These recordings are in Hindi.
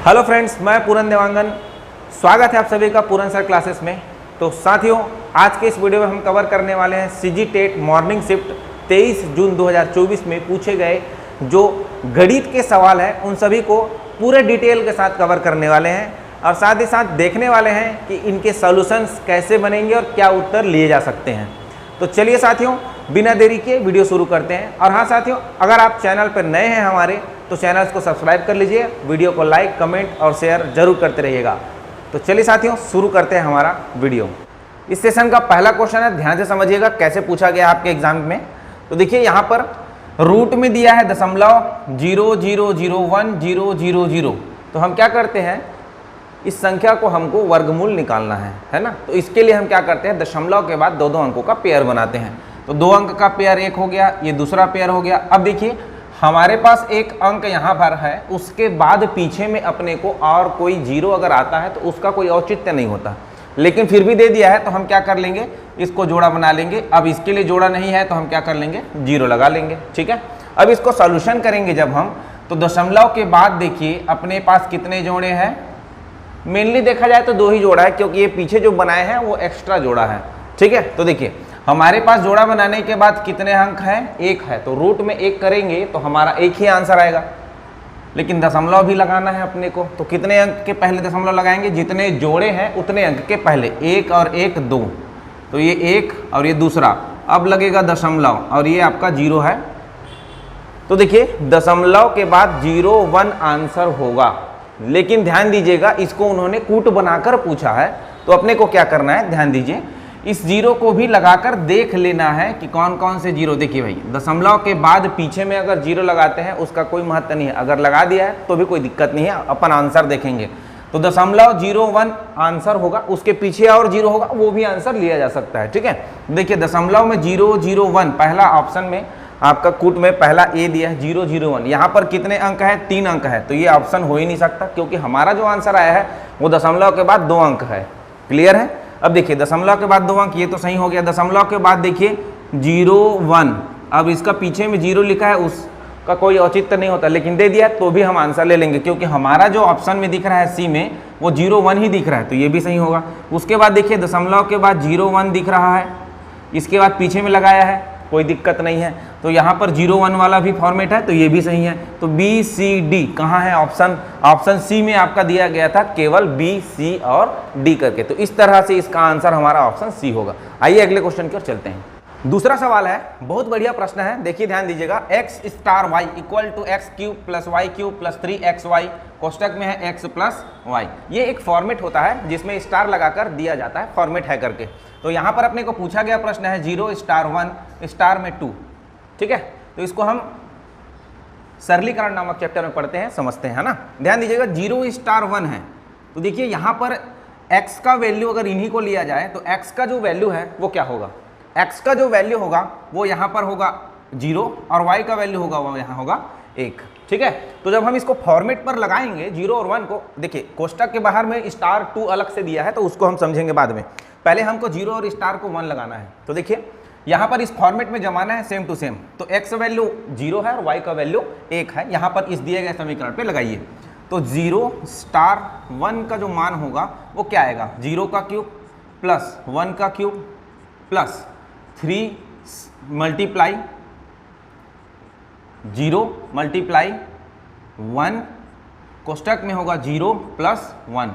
हेलो फ्रेंड्स, मैं पूरन देवांगन। स्वागत है आप सभी का पूरन सर क्लासेस में। तो साथियों, आज के इस वीडियो में हम कवर करने वाले हैं सीजी टेट मॉर्निंग शिफ्ट 23 जून 2024 में पूछे गए जो गणित के सवाल हैं उन सभी को पूरे डिटेल के साथ कवर करने वाले हैं और साथ ही साथ देखने वाले हैं कि इनके सॉल्यूशंस कैसे बनेंगे और क्या उत्तर लिए जा सकते हैं। तो चलिए साथियों, बिना देरी के वीडियो शुरू करते हैं। और हाँ साथियों, अगर आप चैनल पर नए हैं हमारे तो चैनल को सब्सक्राइब कर लीजिए, वीडियो को लाइक, कमेंट और शेयर जरूर करते रहिएगा। तो चलिए साथियों, शुरू करते हैं हमारा वीडियो। इस सेशन का पहला क्वेश्चन है, ध्यान से समझिएगा कैसे पूछा गया आपके एग्जाम में। तो देखिए यहाँ पर रूट में दिया है 0.000100। तो हम क्या करते हैं, इस संख्या को हमको वर्गमूल निकालना है ना। तो इसके लिए हम क्या करते हैं, दशमलव के बाद दो दो अंकों का पेयर बनाते हैं। तो दो अंक का पेयर एक हो गया, ये दूसरा पेयर हो गया। अब देखिए हमारे पास एक अंक यहाँ पर है, उसके बाद पीछे में अपने को और कोई जीरो अगर आता है तो उसका कोई औचित्य नहीं होता, लेकिन फिर भी दे दिया है तो हम क्या कर लेंगे, इसको जोड़ा बना लेंगे। अब इसके लिए जोड़ा नहीं है तो हम क्या कर लेंगे, जीरो लगा लेंगे। ठीक है, अब इसको सॉल्यूशन करेंगे जब हम, तो दशमलव के बाद देखिए अपने पास कितने जोड़े हैं। मेनली देखा जाए तो दो ही जोड़ा है, क्योंकि ये पीछे जो बनाए हैं वो एक्स्ट्रा जोड़ा है। ठीक है, तो देखिए हमारे पास जोड़ा बनाने के बाद कितने अंक हैं, एक है। तो रूट में एक करेंगे तो हमारा एक ही आंसर आएगा, लेकिन दशमलव भी लगाना है अपने को। तो कितने अंक के पहले दशमलव लगाएंगे, जितने जोड़े हैं उतने अंक के पहले, एक और एक दो। तो ये एक और ये दूसरा, अब लगेगा दशमलव और ये आपका जीरो है। तो देखिए दशमलव के बाद 01 आंसर होगा, लेकिन ध्यान दीजिएगा इसको उन्होंने कूट बनाकर पूछा है। तो अपने को क्या करना है, ध्यान दीजिए, इस जीरो को भी लगाकर देख लेना है कि कौन कौन से जीरो। देखिए भाई, दशमलव के बाद पीछे में अगर जीरो लगाते हैं उसका कोई महत्व नहीं है, अगर लगा दिया है तो भी कोई दिक्कत नहीं है, अपन आंसर देखेंगे। तो 0.01 आंसर होगा, उसके पीछे और जीरो होगा वो भी आंसर लिया जा सकता है। ठीक है, देखिए दशमलव में 001 पहला ऑप्शन में आपका कूट में पहला ए दिया है 001। यहाँ पर कितने अंक है, 3 अंक है, तो ये ऑप्शन हो ही नहीं सकता, क्योंकि हमारा जो आंसर आया है वो दशमलव के बाद 2 अंक है। क्लियर है। अब देखिए दशमलव के बाद 2 अंक, ये तो सही हो गया। दशमलव के बाद देखिए 01, अब इसका पीछे में जीरो लिखा है उसका कोई औचित्य नहीं होता, लेकिन दे दिया तो भी हम आंसर ले लेंगे, क्योंकि हमारा जो ऑप्शन में दिख रहा है सी में वो 01 ही दिख रहा है, तो ये भी सही होगा। उसके बाद देखिए दशमलव के बाद 01 दिख रहा है, इसके बाद पीछे में लगाया है, कोई दिक्कत नहीं है। तो यहाँ पर 01 वाला भी फॉर्मेट है, तो ये भी सही है। तो बी सी डी कहाँ है ऑप्शन, ऑप्शन सी में आपका दिया गया था केवल बी सी और डी करके। तो इस तरह से इसका आंसर हमारा ऑप्शन सी होगा। आइए अगले क्वेश्चन की ओर चलते हैं। दूसरा सवाल है, बहुत बढ़िया प्रश्न है, देखिए ध्यान दीजिएगा। x star Y equal to X cube plus Y cube plus 3xy, कोष्टक में है x प्लस वाई। ये एक फॉर्मेट होता है जिसमें स्टार लगाकर दिया जाता है, फॉर्मेट है करके। तो यहाँ पर अपने को पूछा गया प्रश्न है 0*1 स्टार में 2। ठीक है, तो इसको हम सरलीकरण नामक चैप्टर में पढ़ते हैं, समझते हैं, है ना। ध्यान दीजिएगा 0*1 है, तो देखिए यहाँ पर x का वैल्यू अगर इन्हीं को लिया जाए तो x का जो वैल्यू है वो क्या होगा, x का जो वैल्यू होगा वो यहाँ पर होगा 0 और y का वैल्यू होगा वो यहाँ होगा 1। ठीक है, तो जब हम इसको फॉर्मेट पर लगाएंगे 0 और 1 को, देखिए कोष्टक के बाहर में स्टार 2 अलग से दिया है तो उसको हम समझेंगे बाद में, पहले हमको 0 और स्टार को 1 लगाना है। तो देखिए यहाँ पर इस फॉर्मेट में जमाना है सेम टू सेम, तो x वैल्यू 0 है और y का वैल्यू 1 है। यहाँ पर इस दिए गए समीकरण पे लगाइए, तो 0*1 का जो मान होगा वो क्या आएगा, 0 का क्यूब प्लस 1 का क्यूब प्लस 3 मल्टीप्लाई 0 मल्टीप्लाई 1, कोष्टक में होगा 0 प्लस 1।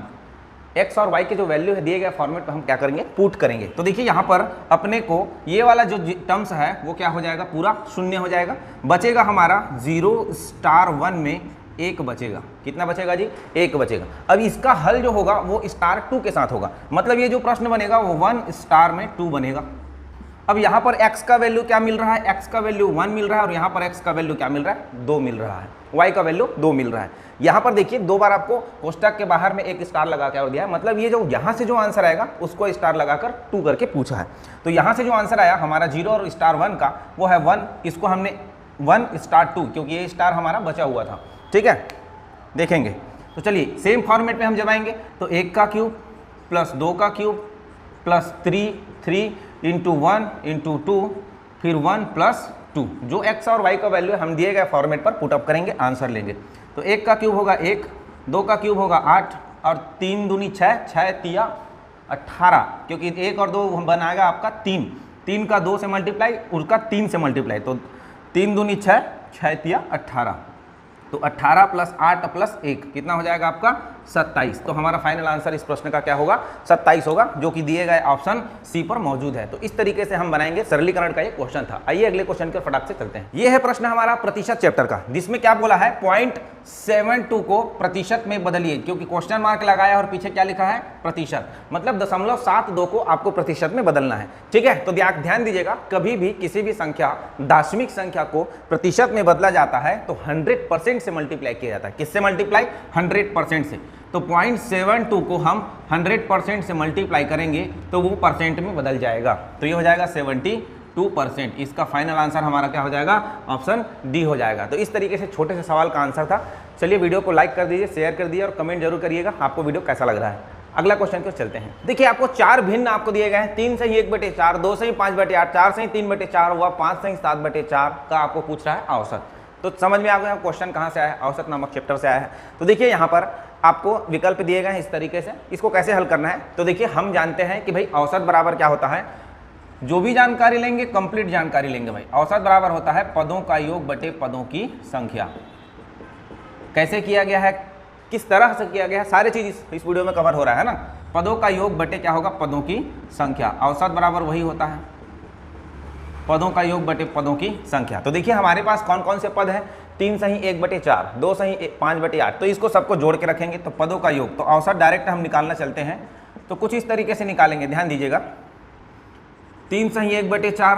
x और y के जो वैल्यू है दिए गए फॉर्मेट पर हम क्या करेंगे, पुट करेंगे। तो देखिए यहाँ पर अपने को ये वाला जो टर्म्स है वो क्या हो जाएगा, पूरा शून्य हो जाएगा। बचेगा हमारा 0*1 में 1 बचेगा। कितना बचेगा जी, 1 बचेगा। अब इसका हल जो होगा वो स्टार 2 के साथ होगा, मतलब ये जो प्रश्न बनेगा वो 1 स्टार में 2 बनेगा। अब यहाँ पर x का वैल्यू क्या मिल रहा है, x का वैल्यू 1 मिल रहा है और यहाँ पर x का वैल्यू क्या मिल रहा है, 2 मिल रहा है, y का वैल्यू 2 मिल रहा है। यहाँ पर देखिए 2 बार आपको कोष्टक के बाहर में एक स्टार लगा के और दिया है, मतलब ये जो यहाँ से जो आंसर आएगा उसको स्टार लगाकर 2 करके पूछा है। तो यहाँ से जो आंसर आया हमारा 0 और स्टार 1 का वो है 1, इसको हमने 1 स्टार 2, क्योंकि ये स्टार हमारा बचा हुआ था। ठीक है, देखेंगे तो चलिए सेम फॉर्मेट में हम जमाएंगे, तो 1 का क्यूब प्लस 2 का क्यूब प्लस 3 इंटू 1 इंटू 2 फिर 1 प्लस 2, जो x और y का वैल्यू हम दिए गए फॉर्मेट पर पुटअप करेंगे, आंसर लेंगे। तो 1 का क्यूब होगा 1 2 का क्यूब होगा 8 और 3 दूनी 6, 6 तिया 18, क्योंकि 1 और 2 बनाएगा आपका 3, 3 का 2 से मल्टीप्लाई, उसका 3 से मल्टीप्लाई, तो 3 दूनी 6, 6 तिया 18, तो 18 प्लस 8 प्लस 1 कितना हो जाएगा आपका 27। तो हमारा फाइनल आंसर इस प्रश्न का क्या होगा 27 होगा, जो कि दिए गए ऑप्शन सी पर मौजूद है। तो इस तरीके से हम बनाएंगे, सरलीकरण का ये क्वेश्चन था। आइए अगले क्वेश्चन के फटाक से चलते हैं। ये है प्रश्न हमारा प्रतिशत चैप्टर का, जिसमें क्या बोला है 0.72 को प्रतिशत में बदलिए, क्योंकि क्वेश्चन मार्क लगाया और पीछे क्या लिखा है प्रतिशत, मतलब 0.72 को आपको प्रतिशत में बदलना है। ठीक है, तो ध्यान दीजिएगा, कभी भी किसी भी संख्या दशमिक संख्या को प्रतिशत में बदला जाता है तो 100% से मल्टीप्लाई किया जाता है। किससे मल्टीप्लाई 100% से, तो 0.72 को हम 100% से मल्टीप्लाई करेंगे तो वो परसेंट में बदल जाएगा, तो ये हो जाएगा 72%। इसका फाइनल आंसर हमारा क्या हो जाएगा ऑप्शन डी हो जाएगा। तो इस तरीके से छोटे से सवाल का आंसर था। चलिए वीडियो को लाइक कर दीजिए, शेयर कर दीजिए और कमेंट जरूर करिएगा आपको वीडियो कैसा लग रहा है। अगला क्वेश्चन की ओर चलते हैं। देखिए आपको 4 भिन्न आपको दिए गए हैं, 3 से ही 1/4, 2 से ही 5/8, 4 से ही 3/4 हुआ, 5 से ही 7/4 का आपको पूछ रहा है औसत। तो समझ में आ गया क्वेश्चन कहाँ से आया है, औसत नामक चैप्टर से आया है। तो देखिए यहाँ पर आपको विकल्प दिए गए हैं इस तरीके से, इसको कैसे हल करना है। तो देखिए हम जानते हैं कि भाई औसत बराबर क्या होता है, जो भी जानकारी लेंगे कंप्लीट जानकारी लेंगे भाई। औसत बराबर होता है पदों का योग बटे पदों की संख्या। कैसे किया गया है, किस तरह से किया गया है, सारी चीज इस वीडियो में कवर हो रहा है ना। पदों का योग बटे क्या होगा पदों की संख्या, औसत बराबर वही होता है पदों का योग बटे पदों की संख्या। तो देखिए हमारे पास कौन कौन से पद हैं, 3 सही 1/4, 2 सही 5/8, तो इसको सबको जोड़ के रखेंगे तो पदों का योग, तो औसत डायरेक्ट हम निकालना चलते हैं। तो कुछ इस तरीके से निकालेंगे, ध्यान दीजिएगा। 3 सही 1/4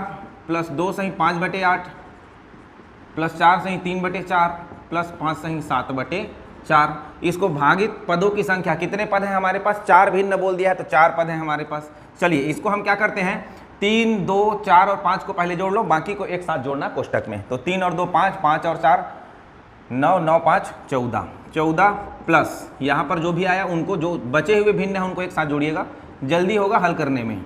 प्लस 2 सही 5/8 प्लस 4 सही 3/4 प्लस 5 सही 7/4, इसको भागित पदों की संख्या। कितने पद हैं हमारे पास, 4 भिन्न बोल दिया है तो 4 पद हैं हमारे पास। चलिए इसको हम क्या करते हैं, 3, 2, 4 और 5 को पहले जोड़ लो, बाकी को एक साथ जोड़ना कोष्टक में। तो 3 और 2 5, 5 और 4 9, 9 5 14, 14 प्लस यहाँ पर जो भी आया उनको, जो बचे हुए भिन्न हैं उनको एक साथ जोड़िएगा, जल्दी होगा हल करने में।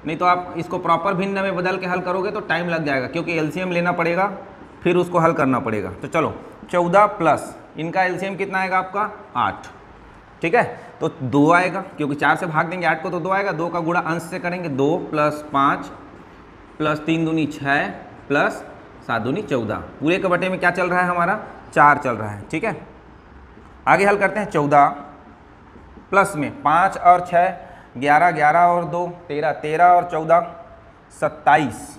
नहीं तो आप इसको प्रॉपर भिन्न में बदल के हल करोगे तो टाइम लग जाएगा, क्योंकि एलसीएम लेना पड़ेगा फिर उसको हल करना पड़ेगा। तो चलो 14 प्लस इनका एलसीएम कितना आएगा आपका 8, ठीक है। तो 2 आएगा, क्योंकि 4 से भाग देंगे 8 को तो 2 आएगा, 2 का गुणा अंश से करेंगे, 2 प्लस 5 प्लस 3 दूनी 6 प्लस 7 दूनी 14, पूरे के बटे में क्या चल रहा है हमारा 4 चल रहा है, ठीक है। आगे हल करते हैं, 14 प्लस में 5 और 6 11, 11 और 2 13, 13 और 14 27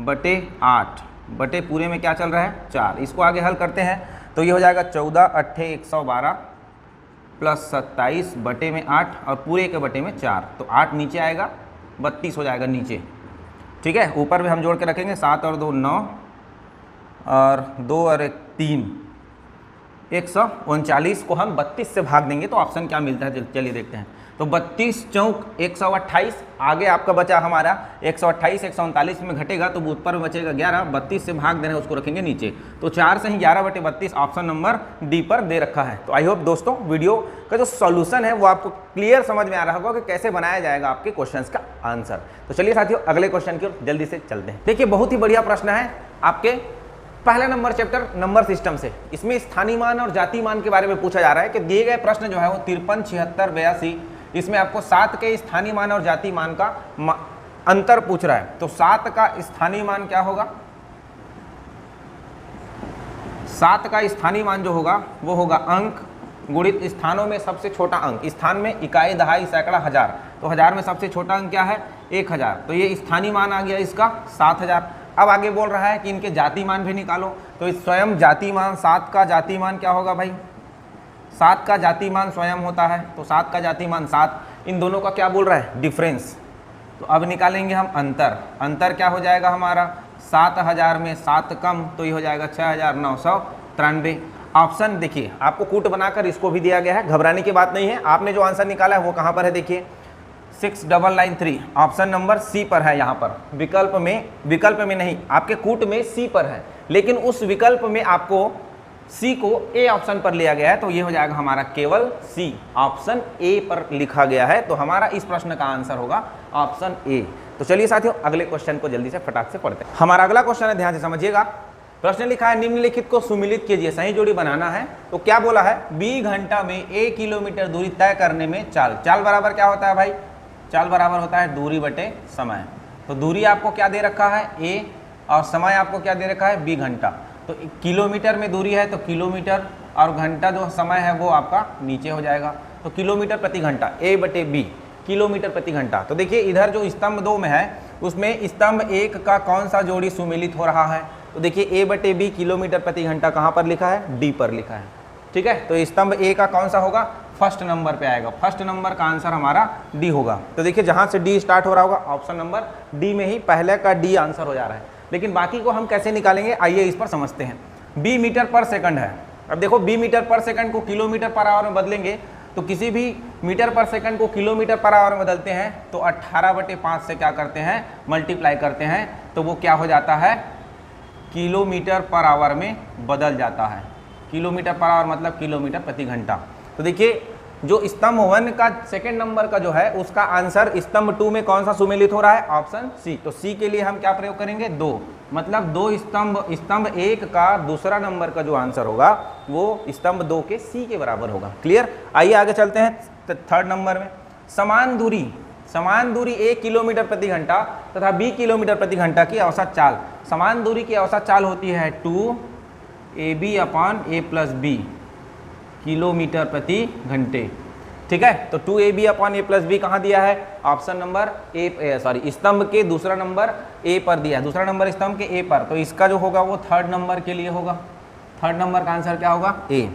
बटे 8 बटे पूरे में क्या चल रहा है 4। इसको आगे हल करते हैं तो ये हो जाएगा 14 8 112 प्लस 27 बटे में 8 और पूरे के बटे में 4, तो 8 नीचे आएगा 32 हो जाएगा नीचे, ठीक है। ऊपर भी हम जोड़ के रखेंगे, 7 और 2 9 और 2 और 1 3, 139 को हम 32 से भाग देंगे तो ऑप्शन क्या मिलता है, चलिए देखते हैं। तो 32 चौक 128, आगे आपका बचा हमारा 128, 139 में घटेगा तो ऊपर में बचेगा 11, 32 से भाग देना है उसको रखेंगे नीचे, तो 4 से ही 11/32 ऑप्शन नंबर डी पर दे रखा है। तो आई होप दोस्तों वीडियो का जो सॉल्यूशन है वो आपको क्लियर समझ में आ रहा होगा कि कैसे बनाया जाएगा आपके क्वेश्चंस का आंसर। तो चलिए साथियों अगले क्वेश्चन की ओर जल्दी से चलते हैं। देखिए बहुत ही बढ़िया प्रश्न है आपके पहला नंबर चैप्टर नंबर सिस्टम से। इसमें स्थानीय मान और जाति मान के बारे में पूछा जा रहा है कि दिए गए प्रश्न जो है वो 53, 76, 82, इसमें आपको 7 के स्थानीय मान और जाति मान का अंतर पूछ रहा है। तो 7 का स्थानीय मान क्या होगा, 7 का स्थानीय मान जो होगा वो होगा अंक गुणित स्थानों में सबसे छोटा अंक, स्थान में इकाई, दहाई, सैकड़ा, हजार, तो हजार में सबसे छोटा अंक क्या है 1000, तो ये स्थानीय मान आ गया इसका 7000। अब आगे बोल रहा है कि इनके जाति मान भी निकालो, तो इस स्वयं जाति मान 7 का जाति मान क्या होगा भाई, 7 का जाति मान स्वयं होता है, तो 7 का जाति मान 7, इन दोनों का क्या बोल रहा है डिफरेंस। तो अब निकालेंगे हम अंतर, अंतर क्या हो जाएगा हमारा 7000 में 7 कम, तो ये हो जाएगा 6993। ऑप्शन देखिए आपको कूट बनाकर इसको भी दिया गया है, घबराने की बात नहीं है। आपने जो आंसर निकाला है वो कहाँ पर है देखिए 6993, ऑप्शन नंबर सी पर है। यहाँ पर विकल्प में नहीं, आपके कूट में सी पर है, लेकिन उस विकल्प में आपको सी को ए ऑप्शन पर लिया गया है, तो ये हो जाएगा हमारा केवल सी, ऑप्शन ए पर लिखा गया है। तो हमारा इस प्रश्न का आंसर होगा ऑप्शन ए। तो चलिए साथियों अगले क्वेश्चन को जल्दी से फटाक से पढ़ते हैं। हमारा अगला क्वेश्चन है, ध्यान से समझिएगा, प्रश्न लिखा है निम्नलिखित को सुमिलित कीजिए, सही जोड़ी बनाना है। तो क्या बोला है, b घंटा में a किलोमीटर दूरी तय करने में चाल, चाल बराबर क्या होता है भाई, चाल बराबर होता है दूरी बटे समय। तो दूरी आपको क्या दे रखा है a और समय आपको क्या दे रखा है b घंटा। तो किलोमीटर में दूरी है तो किलोमीटर और घंटा जो समय है वो आपका नीचे हो जाएगा, तो किलोमीटर प्रति घंटा a बटे b किलोमीटर प्रति घंटा। तो देखिए इधर जो स्तंभ 2 में है उसमें स्तंभ 1 का कौन सा जोड़ी सुमेलित हो रहा है, तो देखिए a बटे b किलोमीटर प्रति घंटा कहाँ पर लिखा है, d पर लिखा है। ठीक है, तो स्तंभ a का कौन सा होगा, फर्स्ट नंबर पे आएगा, फर्स्ट नंबर का आंसर हमारा d होगा। तो देखिए जहाँ से d स्टार्ट हो रहा होगा ऑप्शन नंबर d में ही पहले का d आंसर हो जा रहा है। लेकिन बाकी को हम कैसे निकालेंगे, आइए इस पर समझते हैं। b मीटर पर सेकंड है, अब देखो b मीटर पर सेकंड को किलोमीटर पर आवर में बदलेंगे, तो किसी भी मीटर पर सेकंड को किलोमीटर पर आवर में बदलते हैं तो 18/5 से क्या करते हैं, मल्टीप्लाई करते हैं, तो वो क्या हो जाता है, किलोमीटर पर आवर में बदल जाता है। किलोमीटर पर आवर मतलब किलोमीटर प्रति घंटा। तो देखिए जो स्तंभ 1 का सेकंड नंबर का जो है उसका आंसर स्तंभ 2 में कौन सा सुमेलित हो रहा है, ऑप्शन सी। तो सी के लिए हम क्या प्रयोग करेंगे, 2, मतलब 2 स्तंभ 1 का दूसरा नंबर का जो आंसर होगा वो स्तंभ 2 के सी के बराबर होगा। क्लियर, आइए आगे चलते हैं थर्ड नंबर में। समान दूरी a किलोमीटर प्रति घंटा तथा b किलोमीटर प्रति घंटा की औसत चाल। समान दूरी की औसत चाल होती है 2ab/a+b किलोमीटर प्रति घंटे। ठीक है, तो 2ab/a+b कहाँ दिया है, ऑप्शन नंबर स्तंभ के दूसरा नंबर a पर दिया है, दूसरा नंबर स्तंभ के a पर। तो इसका जो होगा वो थर्ड नंबर के लिए होगा, थर्ड नंबर का आंसर क्या होगा, a।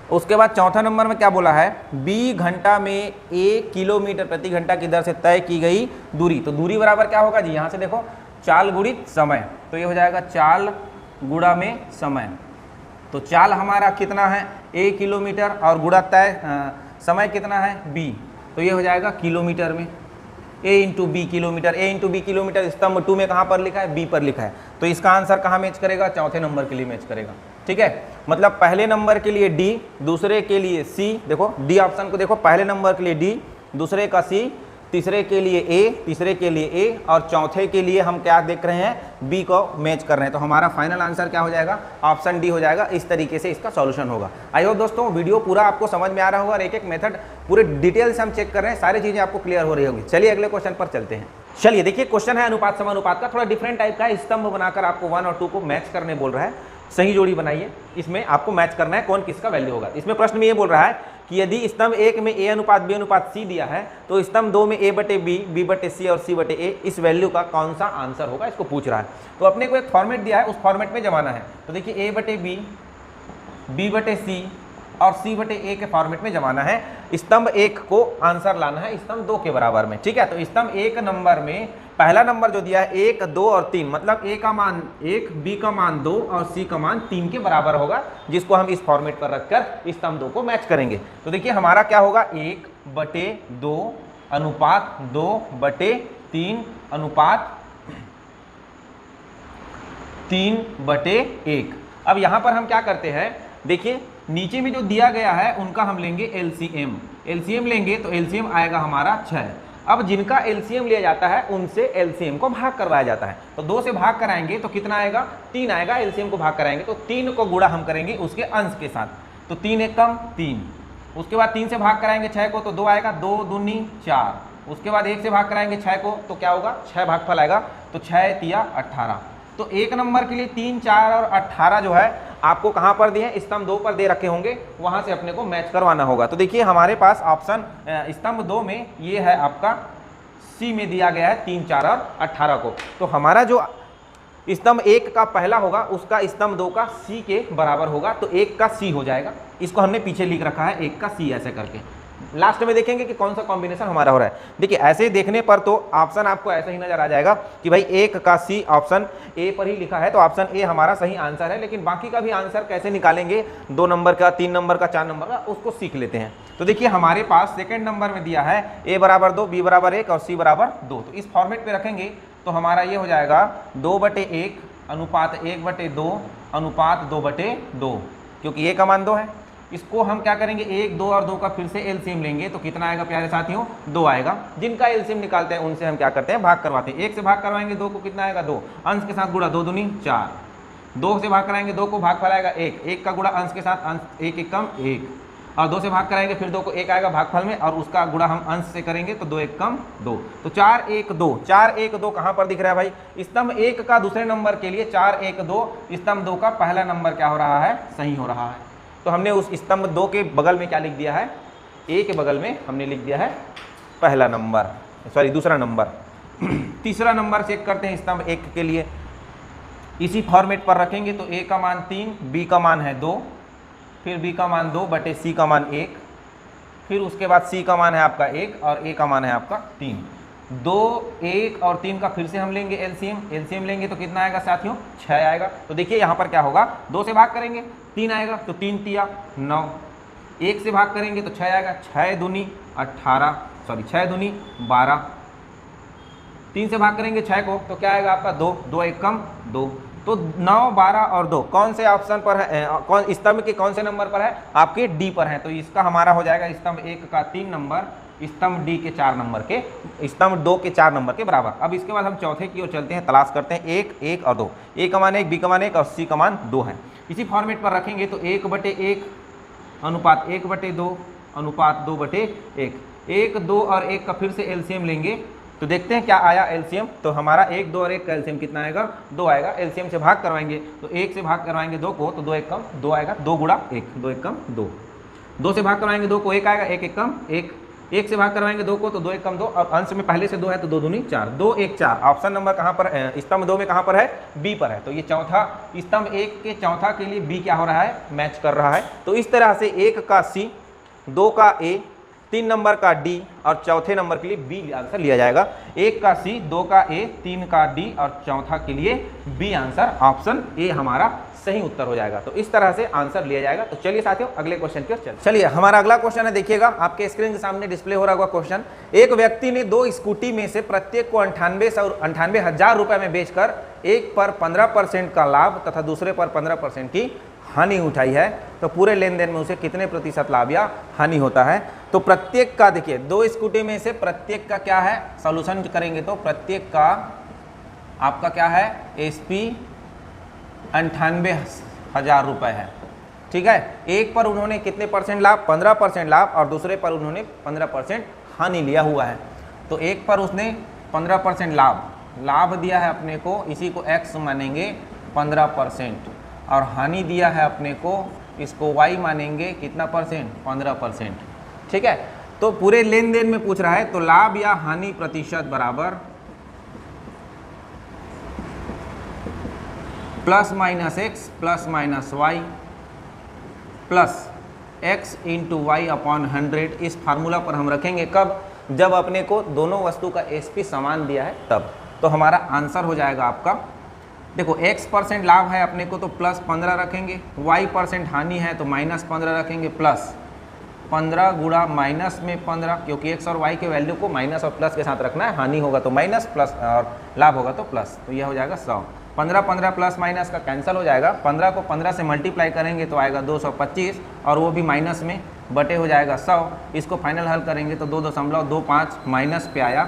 उसके बाद चौथा नंबर में क्या बोला है, b घंटा में a किलोमीटर प्रति घंटा की दर से तय की गई दूरी। तो दूरी बराबर क्या होगा जी, यहाँ से देखो चाल गुणित समय, तो ये हो जाएगा चाल गुणा में समय। तो चाल हमारा कितना है a किलोमीटर और गुणा तय समय कितना है b, तो ये हो जाएगा किलोमीटर में, a into B kilometre, a into B kilometre स्तंभ 2 में कहाँ पर लिखा है, b पर लिखा है। तो इसका आंसर कहाँ मैच करेगा, चौथे नंबर के लिए मैच करेगा। ठीक है, मतलब पहले नंबर के लिए d, दूसरे के लिए c, देखो d ऑप्शन को देखो, पहले नंबर के लिए d, दूसरे का c, तीसरे के लिए a, तीसरे के लिए a और चौथे के लिए हम क्या देख रहे हैं, b को मैच कर रहे हैं। तो हमारा फाइनल आंसर क्या हो जाएगा, ऑप्शन डी हो जाएगा। इस तरीके से इसका सॉल्यूशन होगा। आई होप दोस्तों वीडियो पूरा आपको समझ में आ रहा होगा और एक एक मेथड पूरे डिटेल से हम चेक कर रहे हैं, सारी चीजें आपको क्लियर हो रही होगी। चलिए अगले क्वेश्चन पर चलते हैं। चलिए देखिए क्वेश्चन है अनुपात समानुपात का, थोड़ा डिफरेंट टाइप का है। स्तंभ बनाकर आपको 1 और 2 को मैच करने बोल रहा है, सही जोड़ी बनाइए, इसमें आपको मैच करना है कौन किसका वैल्यू होगा। इसमें प्रश्न में ये बोल रहा है कि यदि स्तंभ 1 में a अनुपात b अनुपात c दिया है तो स्तंभ 2 में a बटे b, b बटे c और c बटे a इस वैल्यू का कौन सा आंसर होगा, इसको पूछ रहा है। तो अपने को एक फॉर्मेट दिया है, उस फॉर्मेट में जमाना है। तो देखिए a बटे b, b बटे c और c बटे a के फॉर्मेट में जमाना है। स्तंभ 1 को आंसर लाना है स्तंभ 2 के बराबर में। ठीक है, तो स्तंभ 1 नंबर में पहला नंबर जो दिया है 1, 2 और 3, मतलब a का मान 1, b का मान 2 और c का मान 3 के बराबर होगा, जिसको हम इस फॉर्मेट पर रखकर स्तंभ 2 को मैच करेंगे। तो देखिए हमारा क्या होगा, 1 बटे 2 अनुपात 2 बटे 3 अनुपात 3 बटे 1। अब यहाँ पर हम क्या करते हैं, देखिए नीचे में जो दिया गया है उनका हम लेंगे एलसीएम लेंगे, तो एलसीएम आएगा हमारा 6। अब जिनका एलसीएम लिया जाता है उनसे एलसीएम को भाग करवाया जाता है। तो 2 से भाग कराएंगे तो कितना आएगा, 3 आएगा। एलसीएम को भाग कराएंगे तो 3 को गुणा हम करेंगे उसके अंश के साथ, तो 3 एकम 3। उसके बाद 3 से भाग कराएंगे 6 को तो 2 आएगा, 2 दूनी 4। उसके बाद 1 से भाग कराएंगे 6 को तो क्या होगा, 6 भागफल आएगा, तो 6 तिया 18। तो एक नंबर के लिए 3, 4 और 18 जो है आपको कहाँ पर दिए हैं, स्तंभ 2 पर दे रखे होंगे, वहां से अपने को मैच करवाना होगा। तो देखिए हमारे पास ऑप्शन स्तंभ 2 में ये है आपका सी में दिया गया है 3, 4 और 18 को। तो हमारा जो स्तंभ 1 का पहला होगा उसका स्तंभ 2 का सी के बराबर होगा, तो 1 का सी हो जाएगा। इसको हमने पीछे लिख रखा है 1 का सी ऐसे करके। लास्ट में देखेंगे कि कौन सा कॉम्बिनेशन हमारा हो रहा है। देखिए ऐसे ही देखने पर तो ऑप्शन आपको ऐसा ही नजर आ जाएगा कि भाई 1 का सी ऑप्शन ए पर ही लिखा है, तो ऑप्शन ए हमारा सही आंसर है। लेकिन बाकी का भी आंसर कैसे निकालेंगे, 2 नंबर का, 3 नंबर का, 4 नंबर का, उसको सीख लेते हैं। तो देखिए हमारे पास सेकेंड नंबर में दिया है a बराबर 2, b बराबर 1 और c बराबर 2। तो इस फॉर्मेट पे रखेंगे तो हमारा ये हो जाएगा 2 बटे 1 अनुपात 1 बटे 2 अनुपात 2 बटे 2, क्योंकि a का मान 2 है। इसको हम क्या करेंगे, 1, 2 और 2 का फिर से एलसीएम लेंगे तो कितना आएगा प्यारे साथियों, 2 आएगा। जिनका एलसीएम निकालते हैं उनसे हम क्या करते हैं, भाग करवाते हैं। 1 से भाग करवाएंगे 2 को, कितना आएगा 2, अंश के साथ गुणा, 2 दूनी 4, 2 से भाग कराएंगे 2 को भागफल आएगा 1, 1 का गुणा अंश के साथ अंश, 1 एकम 1, और 2 से भाग कराएंगे फिर 2 को 1 आएगा भागफल में, और उसका गुणा हम अंश से करेंगे तो 2 एकम 2। तो 4 1 2, 4 1 2 कहाँ पर दिख रहा है भाई? स्तंभ 1 का दूसरे नंबर के लिए 4 1 2, स्तंभ 2 का पहला नंबर क्या हो रहा है? सही हो रहा है। तो हमने उस स्तंभ 2 के बगल में क्या लिख दिया है? ए के बगल में हमने लिख दिया है पहला नंबर, सॉरी दूसरा नंबर। तीसरा नंबर चेक करते हैं स्तंभ 1 के लिए, इसी फॉर्मेट पर रखेंगे तो ए का मान 3, बी का मान है 2, फिर बी का मान 2 बटे सी का मान 1, फिर उसके बाद सी का मान है आपका 1 और ए का मान है आपका 3। 2 1 और 3 का फिर से हम लेंगे एलसीएम, एलसीएम लेंगे तो कितना आएगा साथियों? 6 आएगा। तो देखिए यहाँ पर क्या होगा, 2 से भाग करेंगे 3 आएगा, तो 3 तिया 9, 1 से भाग करेंगे तो 6 आएगा, 6 दूनी 18, सॉरी 6 दूनी 12, 3 से भाग करेंगे 6 को तो क्या आएगा आपका 2, 2 एकम 2। तो 9 12 और 2 कौन से ऑप्शन पर है? कौन स्तंभ के कौन से नंबर पर है? आपके डी पर है। तो इसका हमारा हो जाएगा स्तंभ 1 का 3 नंबर, स्तंभ डी के 4 नंबर के, स्तंभ 2 के 4 नंबर के बराबर। अब इसके बाद हम चौथे की ओर चलते हैं, तलाश करते हैं 1 1 और 2, ए का मान 1, बी का मान 1 और सी का मान 2 है। इसी फॉर्मेट पर रखेंगे तो 1/1 अनुपात 1/2 अनुपात 2/1, 1 2 और 1 का फिर से एलसीएम लेंगे तो देखते हैं क्या आया एलसीएम। तो हमारा 1 2 और 1 का एलसीएम कितना आएगा? 2 आएगा। एलसीएम से भाग करवाएंगे तो 1 से भाग करवाएंगे 2 को तो 2 एकम 2 आएगा, 2 गुणा 1, 2 एकम 2। 2 से भाग करवाएंगे 2 को 1 आएगा, 1 एकम 1, 1 से भाग करवाएंगे 2 को तो 2 एकम 2, और अंश में पहले से 2 है तो 2 दूनी 4, 2 1 4। ऑप्शन नंबर कहाँ पर है? स्तंभ 2 में कहाँ पर है? बी पर है। तो ये चौथा, स्तंभ 1 के चौथा के लिए बी क्या हो रहा है? मैच कर रहा है। तो इस तरह से 1 का सी, 2 का ए, 3 नंबर का डी और चौथे नंबर के लिए बी आंसर लिया जाएगा। 1 का सी, 2 का ए, 3 का डी और चौथा के लिए बी आंसर, ऑप्शन ए हमारा सही उत्तर हो जाएगा। तो इस तरह से आंसर लिया जाएगा। तो चलिए साथियों अगले क्वेश्चन की ओर चलिए। हमारा अगला क्वेश्चन है, देखिएगा आपके स्क्रीन के सामने डिस्प्ले हो रहा होगा क्वेश्चन। एक व्यक्ति ने 2 स्कूटी में से प्रत्येक को 98,000 रुपए में बेचकर एक पर 15% का लाभ तथा दूसरे पर 15% की हानि उठाई है, तो पूरे लेन देन में उसे कितने प्रतिशत लाभ या हानि होता है? तो प्रत्येक का देखिए 2 स्कूटी में से प्रत्येक का क्या है, सॉल्यूशन करेंगे तो प्रत्येक का आपका क्या है? एसपी 98,000 रुपए है। ठीक है, एक पर उन्होंने कितने परसेंट लाभ? 15% लाभ, और दूसरे पर उन्होंने 15% हानि लिया हुआ है। तो एक पर उसने 15% लाभ दिया है अपने को, इसी को x मानेंगे 15%, और हानि दिया है अपने को, इसको y मानेंगे कितना परसेंट? 15%। ठीक है, तो पूरे लेन देन में पूछ रहा है, तो लाभ या हानि प्रतिशत बराबर plus minus X plus minus Y plus X into Y upon 100। इस फार्मूला पर हम रखेंगे कब? जब अपने को दोनों वस्तु का एसपी समान दिया है तब। तो हमारा आंसर हो जाएगा आपका, देखो x% लाभ है अपने को तो प्लस 15 रखेंगे, y% हानि है तो माइनस 15 रखेंगे, प्लस 15 गुणा माइनस में 15, क्योंकि x और y के वैल्यू को माइनस और प्लस के साथ रखना है। हानि होगा तो माइनस, प्लस और लाभ होगा तो प्लस, तो यह हो जाएगा 100। 15 15 प्लस माइनस का कैंसिल हो जाएगा, 15 को 15 से मल्टीप्लाई करेंगे तो आएगा 225, और वो भी माइनस में, बटे हो जाएगा 100। इसको फाइनल हल करेंगे तो 2.25 माइनस पे आया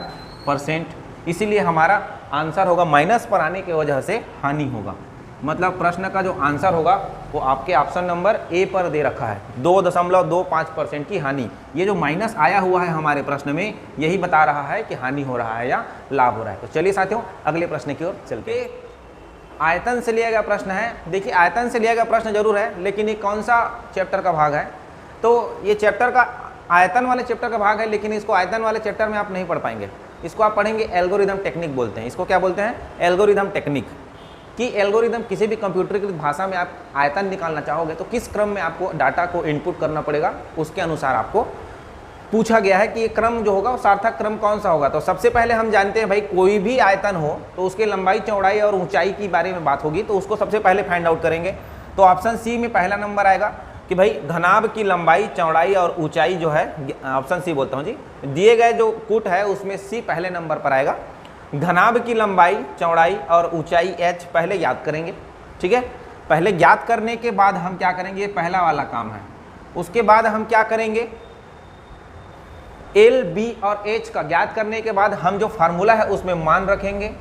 परसेंट, इसीलिए हमारा आंसर होगा माइनस पर आने की वजह से हानि होगा। मतलब प्रश्न का जो आंसर होगा वो आपके ऑप्शन नंबर ए पर दे रखा है, 2.25% की हानि। ये जो माइनस आया हुआ है हमारे प्रश्न में, यही बता रहा है कि हानि हो रहा है या लाभ हो रहा है। तो चलिए साथियों अगले प्रश्न की ओर चलते हैं। आयतन से लिया गया प्रश्न है। देखिए आयतन से लिया गया प्रश्न जरूर है, लेकिन ये कौन सा चैप्टर का भाग है? तो ये चैप्टर का आयतन वाले चैप्टर का भाग है, लेकिन इसको आयतन वाले चैप्टर में आप नहीं पढ़ पाएंगे। इसको आप पढ़ेंगे एल्गोरिदम टेक्निक बोलते हैं। इसको क्या बोलते हैं? Algorithm technique. कि एल्गोरिदम किसी भी कंप्यूटर की भाषा में आप आयतन निकालना चाहोगे तो किस क्रम में आपको डाटा को इनपुट करना पड़ेगा, उसके अनुसार आपको पूछा गया है कि ये क्रम जो होगा वो सार्थक क्रम कौन सा होगा। तो सबसे पहले हम जानते हैं भाई, कोई भी आयतन हो तो उसके लंबाई चौड़ाई और ऊंचाई की बारे में बात होगी, तो उसको सबसे पहले फाइंड आउट करेंगे। तो ऑप्शन सी में पहला नंबर आएगा कि भाई घनाभ की लंबाई चौड़ाई और ऊंचाई जो है, ऑप्शन सी बोलता हूँ जी, दिए गए जो कूट है उसमें सी पहले नंबर पर आएगा। घनाभ की लंबाई चौड़ाई और ऊंचाई h पहले याद करेंगे। ठीक है, पहले ज्ञात करने के बाद हम क्या करेंगे, ये पहला वाला काम है। उसके बाद हम क्या करेंगे, L, B और H का ज्ञात करने के बाद हम जो फार्मूला है उसमें मान रखेंगे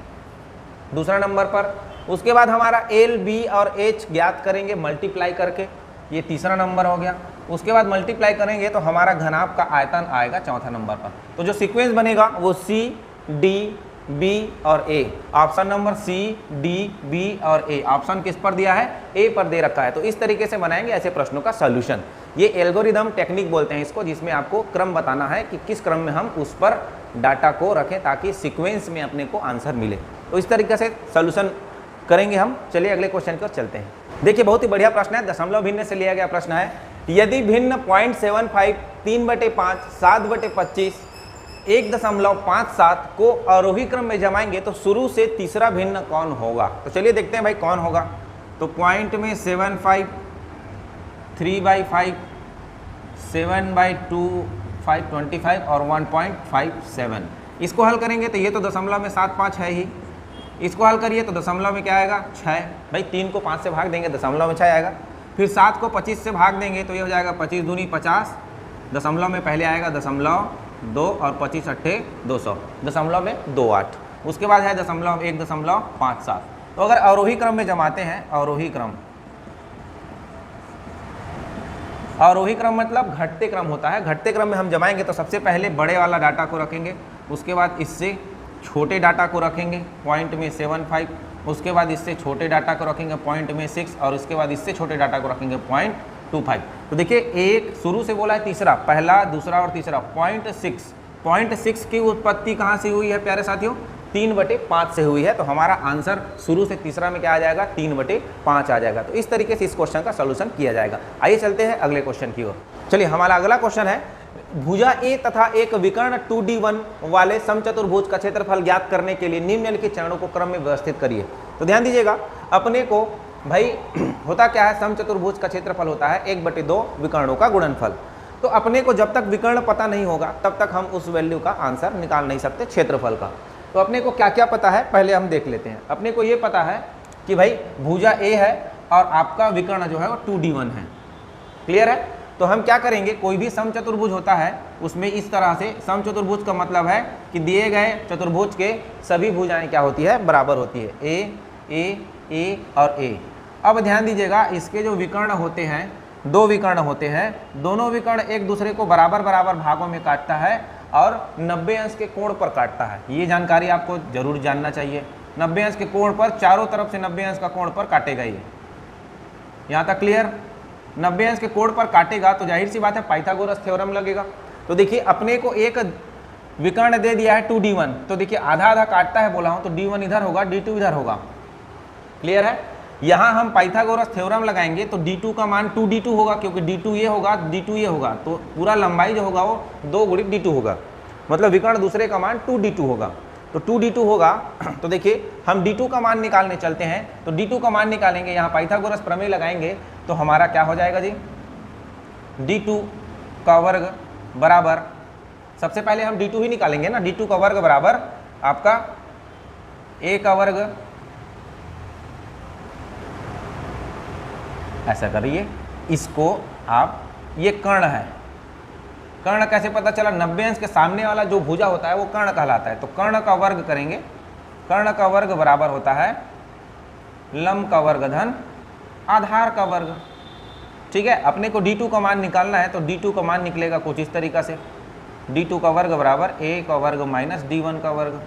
दूसरा नंबर पर, उसके बाद हमारा एल, बी और एच ज्ञात करेंगे मल्टीप्लाई करके, ये तीसरा नंबर हो गया। उसके बाद मल्टीप्लाई करेंगे तो हमारा घनाभ का आयतन आएगा चौथा नंबर पर। तो जो सीक्वेंस बनेगा वो सी, डी, बी और A. Option number C, D, B और ए। ऑप्शन किस पर दिया है? ए पर दे रखा है। तो इस तरीके से बनाएंगे ऐसे प्रश्नों का सॉल्यूशन। ये एल्गोरिदम टेक्निक बोलते हैं इसको, जिसमें आपको क्रम बताना है कि किस क्रम में हम उस पर डाटा को रखें ताकि सीक्वेंस में अपने को आंसर मिले। तो इस तरीके से सॉल्यूशन करेंगे हम। चलिए अगले क्वेश्चन की ओर चलते हैं। देखिए बहुत ही बढ़िया प्रश्न है, दशमलव भिन्न से लिया गया प्रश्न है। यदि भिन्न 0.75, 3/5, 7/25, 1.57 को आरोही क्रम में जमाएंगे तो शुरू से तीसरा भिन्न कौन होगा? तो चलिए देखते हैं भाई कौन होगा। तो पॉइंट में 75, 3/5, 7/2, 525 और 1.57। इसको हल करेंगे तो ये तो दशमलव में 75 है ही। इसको हल करिए तो दशमलव में क्या आएगा? 6। भाई 3 को 5 से भाग देंगे दशमलव में 6 आएगा। फिर 7 को 25 से भाग देंगे तो ये हो जाएगा 25 दूनी 50। दशमलव में पहले आएगा दशमलव 2 और 25 अट्ठे 200, दशमलव में 28। उसके बाद है दशमलव 1.57। तो अगर अवरोही क्रम में जमाते हैं, अवरोही क्रम मतलब घटते क्रम होता है। घटते क्रम में हम जमाएंगे तो सबसे पहले बड़े वाला डाटा को रखेंगे, उसके बाद इससे छोटे डाटा को रखेंगे पॉइंट में 75, उसके बाद इससे छोटे डाटा को रखेंगे पॉइंट में 6 और उसके बाद इससे छोटे डाटा को रखेंगे 0.25। तो देखिए एक शुरू से बोला है तीसरा, पहला, दूसरा और तीसरा 0.6 की उत्पत्ति कहाँ से हुई है प्यारे साथियों? 3/5 से हुई है। तो हमारा आंसर शुरू से तीसरा में क्या आ जाएगा? 3/5 आ जाएगा। तो इस तरीके से इस क्वेश्चन का सॉल्यूशन किया जाएगा। आइए चलते हैं अगले क्वेश्चन की ओर। चलिए हमारा अगला क्वेश्चन है, भुजा ए तथा एक विकर्ण 2D1 वाले समचतुर्भुज का क्षेत्रफल ज्ञात करने के लिए निम्नलिखित चरणों को क्रम में व्यवस्थित करिए। तो ध्यान दीजिएगा, अपने को भाई होता क्या है, समचतुर्भुज का क्षेत्रफल होता है 1/2 विकर्णों का गुणनफल। तो अपने को जब तक विकर्ण पता नहीं होगा तब तक हम उस वैल्यू का आंसर निकाल नहीं सकते क्षेत्रफल का। तो अपने को क्या क्या पता है पहले हम देख लेते हैं। अपने को ये पता है कि भाई भुजा ए है और आपका विकर्ण जो है वो 2D1 है। क्लियर है? तो हम क्या करेंगे, कोई भी समचतुर्भुज होता है उसमें इस तरह से, समचतुर्भुज का मतलब है कि दिए गए चतुर्भुज के सभी भुजाएं क्या होती है? बराबर होती है। ए और ए। अब ध्यान दीजिएगा, इसके जो विकर्ण होते हैं, 2 विकर्ण होते हैं, दोनों विकर्ण एक दूसरे को बराबर बराबर भागों में काटता है और 90 अंश के कोण पर काटता है। ये जानकारी आपको जरूर जानना चाहिए। 90 अंश के कोण पर, चारों तरफ से 90 अंश का कोण पर काटेगा ये। यहाँ तक क्लियर? 90 अंश के कोण पर काटेगा तो जाहिर सी बात है पाइथागोरस थ्योरम लगेगा। तो देखिए अपने को एक विकर्ण दे दिया है 2D1, तो देखिए आधा आधा काटता है बोला हूँ, तो D1 इधर होगा, D2 इधर होगा। क्लियर है? यहाँ हम पाइथागोरस थ्योरम लगाएंगे तो D2 का मान 2D2 होगा, क्योंकि D2 ये होगा, D2 ये होगा, तो पूरा लंबाई जो होगा वो 2 गुणित D2 होगा, मतलब विकर्ण दूसरे का मान 2D2 होगा। तो 2D2 होगा। तो देखिए हम D2 का मान निकालने चलते हैं, तो D2 का मान निकालेंगे, यहाँ पाइथागोरस प्रमेय लगाएंगे तो हमारा क्या हो जाएगा जी? D2 का वर्ग बराबर, सबसे पहले हम D2 ही निकालेंगे ना, D2 का वर्ग बराबर आपका A का वर्ग, ऐसा करिए, इसको आप, ये कर्ण है, कर्ण कैसे पता चला? 90 अंश के सामने वाला जो भुजा होता है वो कर्ण कहलाता है। तो कर्ण का वर्ग करेंगे, कर्ण का वर्ग बराबर होता है लंब का वर्ग धन आधार का वर्ग। ठीक है? अपने को D2 का मान निकालना है तो D2 का मान निकलेगा कुछ इस तरीका से, D2 का वर्ग बराबर A का वर्ग माइनस D1 का वर्ग।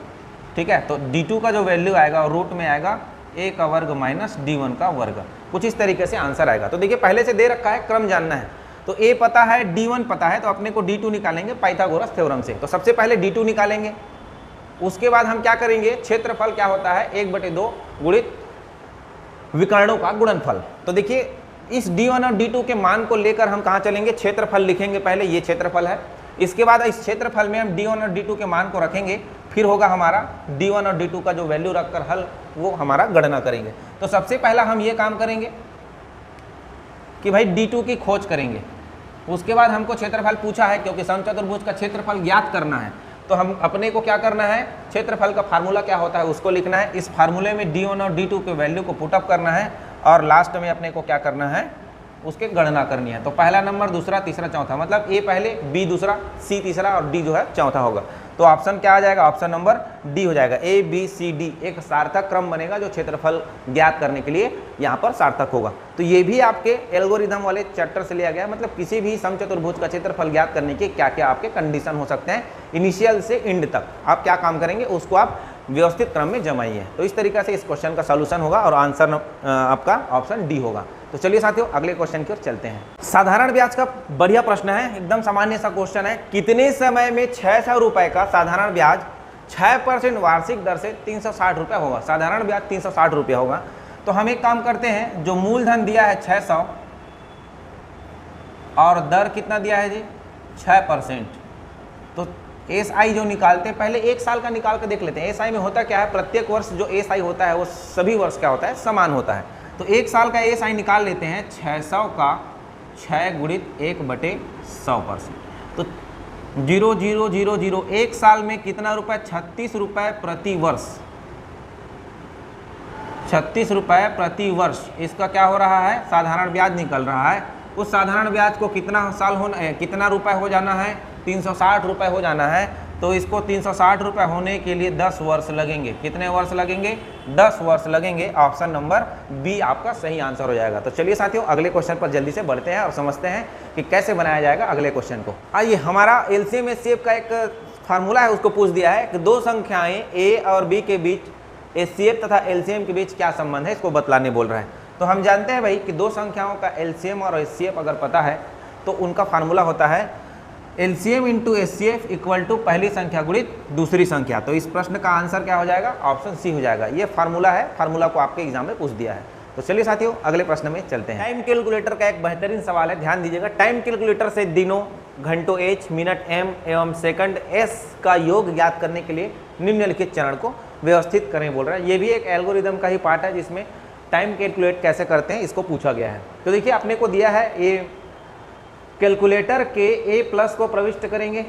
ठीक है? तो D2 का जो वैल्यू आएगा रूट में आएगा A का वर्ग माइनस D1 का वर्ग, कुछ इस तरीके से आंसर आएगा। तो देखिए पहले से दे रखा है, क्रम जानना है, तो A पता है, D1 पता है, तो अपने को D2 निकालेंगे पाइथागोरस थ्योरम से। तो सबसे पहले D2 निकालेंगे, उसके बाद हम क्या करेंगे, क्षेत्रफल क्या होता है? 1/2 गुणित विकर्णों का गुणनफल। तो देखिए इस D1 और D2 के मान को लेकर हम कहाँ चलेंगे? क्षेत्रफल लिखेंगे पहले, ये क्षेत्रफल है। इसके बाद इस क्षेत्रफल में हम D1 और D2 के मान को रखेंगे, फिर होगा हमारा D1 और D2 का जो वैल्यू रखकर हल, वो हमारा गणना करेंगे। तो सबसे पहला हम ये काम करेंगे कि भाई D2 की खोज करेंगे। उसके बाद हमको क्षेत्रफल पूछा है, क्योंकि समचतुर्भुज का क्षेत्रफल ज्ञात करना है, तो हम अपने को क्या करना है, क्षेत्रफल का फार्मूला क्या होता है उसको लिखना है। इस फार्मूले में D1 और D2 के वैल्यू को पुटअप करना है और लास्ट में अपने को क्या करना है, उसके गणना करनी है। तो पहला नंबर, दूसरा, तीसरा, चौथा, मतलब A पहले, B दूसरा, C तीसरा और D जो है चौथा होगा। तो ऑप्शन क्या आ जाएगा, ऑप्शन नंबर डी हो जाएगा। ए बी सी डी एक सार्थक क्रम बनेगा जो क्षेत्रफल ज्ञात करने के लिए यहाँ पर सार्थक होगा। तो ये भी आपके एल्गोरिदम वाले चैप्टर से लिया गया है, मतलब किसी भी समचतुर्भुज का क्षेत्रफल ज्ञात करने के क्या क्या आपके कंडीशन हो सकते हैं, इनिशियल से एंड तक आप क्या काम करेंगे उसको आप व्यवस्थित क्रम में जमाइए। तो इस तरीके से इस क्वेश्चन का सॉल्यूशन होगा और आंसर आपका ऑप्शन डी होगा। तो चलिए साथियों अगले क्वेश्चन की ओर चलते हैं। साधारण ब्याज का बढ़िया प्रश्न है, एकदम सामान्य सा क्वेश्चन है। कितने समय में 600 रुपए का साधारण ब्याज 6% वार्षिक दर से 360 रुपये होगा। साधारण ब्याज 360 रुपये होगा। तो हम एक काम करते हैं, जो मूलधन दिया है 600 और दर कितना दिया है जी 6%, तो SI जो निकालते हैं पहले एक साल का निकाल कर देख लेते हैं। SI में होता क्या है, प्रत्येक वर्ष जो SI होता है वो सभी वर्ष क्या होता है, समान होता है। तो एक साल का SI निकाल लेते हैं, 600 का 6 गुणित 1/100%, तो 0,0,0,0 एक साल में कितना रुपए, 36 रुपये प्रति वर्ष, 36 रुपये प्रति वर्ष इसका क्या हो रहा है, साधारण ब्याज निकल रहा है। उस साधारण ब्याज को कितना साल होना, कितना रुपए हो जाना है, 360 रुपये हो जाना है। तो इसको 360 रुपये होने के लिए 10 वर्ष लगेंगे। कितने वर्ष लगेंगे, 10 वर्ष लगेंगे। ऑप्शन नंबर बी आपका सही आंसर हो जाएगा। तो चलिए साथियों अगले क्वेश्चन पर जल्दी से बढ़ते हैं और समझते हैं कि कैसे बनाया जाएगा अगले क्वेश्चन को। आइए, हमारा एलसीएम एचसीएफ का एक फार्मूला है, उसको पूछ दिया है कि दो संख्याएं ए और बी के बीच एचसीएफ तथा एलसीएम के बीच क्या संबंध है, इसको बतलाने बोल रहा है। तो हम जानते हैं भाई कि दो संख्याओं का एलसीएम और एचसीएफ अगर पता है तो उनका फार्मूला होता है LCM into HCF equal to पहली संख्या गुणित दूसरी संख्या। तो इस प्रश्न का आंसर क्या हो जाएगा, ऑप्शन सी हो जाएगा। ये फार्मूला है, फार्मूला को आपके एग्जाम में पूछ दिया है। तो चलिए साथियों अगले प्रश्न में चलते हैं। टाइम कैलकुलेटर का एक बेहतरीन सवाल है, ध्यान दीजिएगा। टाइम कैलकुलेटर से दिनों, घंटों एच, मिनट एम एवं सेकंड एस का योग ज्ञात करने के लिए निम्नलिखित चरण को व्यवस्थित करें बोल रहा है। ये भी एक एल्गोरिदम का ही पार्ट है जिसमें टाइम कैलकुलेट कैसे करते हैं इसको पूछा गया है। तो देखिए अपने को दिया है ए कैलकुलेटर के ए प्लस को प्रविष्ट करेंगे,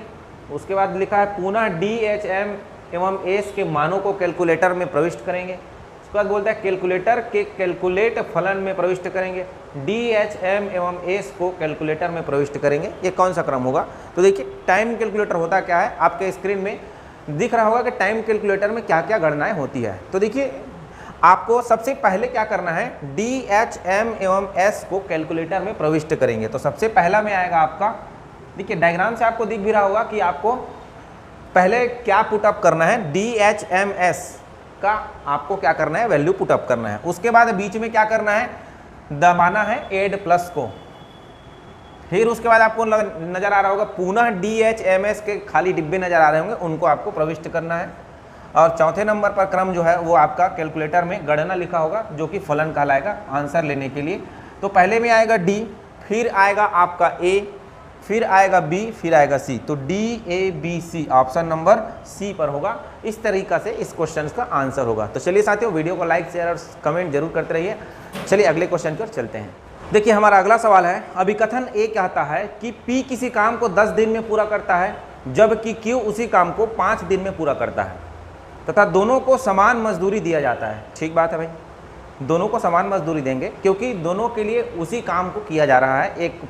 उसके बाद लिखा है पुनः डी एच एम एवं एस के मानों को कैलकुलेटर में प्रविष्ट करेंगे। उसके बाद बोलता है कैलकुलेटर के कैलकुलेट फलन में प्रविष्ट करेंगे, डी एच एम एवं एस को कैलकुलेटर में प्रविष्ट करेंगे। ये कौन सा क्रम होगा, तो देखिए टाइम कैलकुलेटर होता क्या है, आपके स्क्रीन में दिख रहा होगा कि टाइम कैलकुलेटर में क्या क्या गणनाएं होती है। तो देखिए आपको सबसे पहले क्या करना है, डी एच एम एवं एस को कैलकुलेटर में प्रविष्ट करेंगे। तो सबसे पहला में आएगा आपका, देखिए डायग्राम से आपको दिख भी रहा होगा कि आपको पहले क्या पुटअप करना है, डी एच एम एस का आपको क्या करना है, वैल्यू पुटअप करना है। उसके बाद बीच में क्या करना है, दबाना है एड प्लस को। फिर उसके बाद आपको नजर आ रहा होगा पुनः डी एच एम एस के खाली डिब्बे नजर आ रहे होंगे, उनको आपको प्रविष्ट करना है। और चौथे नंबर पर क्रम जो है वो आपका कैलकुलेटर में गणना लिखा होगा जो कि फलन कहलाएगा आंसर लेने के लिए। तो पहले में आएगा डी, फिर आएगा आपका ए, फिर आएगा बी, फिर आएगा सी। तो D A B C option number C पर होगा। इस तरीका से इस क्वेश्चन का आंसर होगा। तो चलिए साथियों वीडियो को लाइक शेयर और कमेंट जरूर करते रहिए। चलिए अगले क्वेश्चन की ओर चलते हैं। देखिए हमारा अगला सवाल है, अभिकथन ए कहता है कि पी किसी काम को 10 दिन में पूरा करता है जबकि क्यू उसी काम को 5 दिन में पूरा करता है तथा दोनों को समान मजदूरी दिया जाता है। ठीक बात है भाई, दोनों को समान मजदूरी देंगे क्योंकि दोनों के लिए उसी काम को किया जा रहा है। एक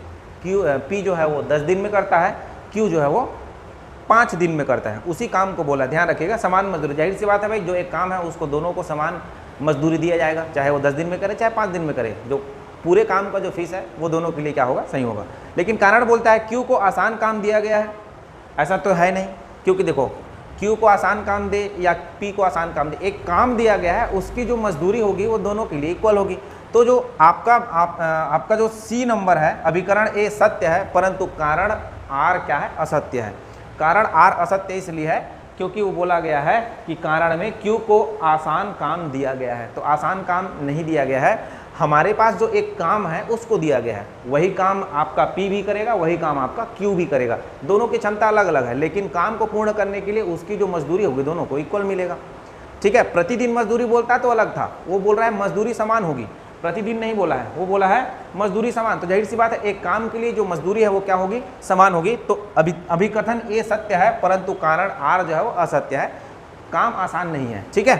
पी जो है वो 10 दिन में करता है, क्यू जो है वो 5 दिन में करता है। उसी काम को बोला, ध्यान रखिएगा, समान मजदूरी। जाहिर सी बात है भाई, जो एक काम है उसको दोनों को समान मजदूरी दिया जाएगा, चाहे वो 10 दिन में करे चाहे 5 दिन में करे। जो पूरे काम का जो फीस है वो दोनों के लिए क्या होगा, सही होगा। लेकिन कारण बोलता है क्यू को आसान काम दिया गया है, ऐसा तो है नहीं, क्योंकि देखो क्यू को आसान काम दे या पी को आसान काम दे, एक काम दिया गया है उसकी जो मजदूरी होगी वो दोनों के लिए इक्वल होगी। तो जो आपका जो सी नंबर है, अभिकरण ए सत्य है परंतु कारण आर क्या है, असत्य है। कारण आर असत्य इसलिए है क्योंकि वो बोला गया है कि कारण में क्यू को आसान काम दिया गया है। तो आसान काम नहीं दिया गया है, हमारे पास जो एक काम है उसको दिया गया है, वही काम आपका पी भी करेगा, वही काम आपका क्यू भी करेगा। दोनों की क्षमता अलग अलग है, लेकिन काम को पूर्ण करने के लिए उसकी जो मजदूरी होगी दोनों को इक्वल मिलेगा। ठीक है, प्रतिदिन मजदूरी बोलता तो अलग था, वो बोल रहा है मजदूरी समान होगी, प्रतिदिन नहीं बोला है, वो बोला है मजदूरी समान। तो जाहिर सी बात है एक काम के लिए जो मजदूरी है वो क्या होगी, समान होगी। तो अभिकथन ए सत्य है परंतु कारण आर जो है वो असत्य है। काम आसान नहीं है, ठीक है,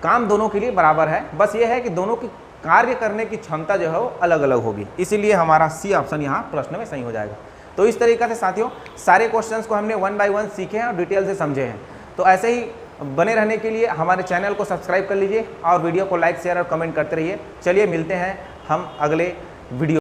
काम दोनों के लिए बराबर है, बस ये है कि दोनों की कार्य करने की क्षमता जो है वो अलग अलग होगी। इसीलिए हमारा सी ऑप्शन यहाँ प्रश्न में सही हो जाएगा। तो इस तरीक़े से साथियों सारे क्वेश्चंस को हमने 1 बाय 1 सीखे हैं और डिटेल से समझे हैं। तो ऐसे ही बने रहने के लिए हमारे चैनल को सब्सक्राइब कर लीजिए और वीडियो को लाइक शेयर और कमेंट करते रहिए। चलिए मिलते हैं हम अगले वीडियो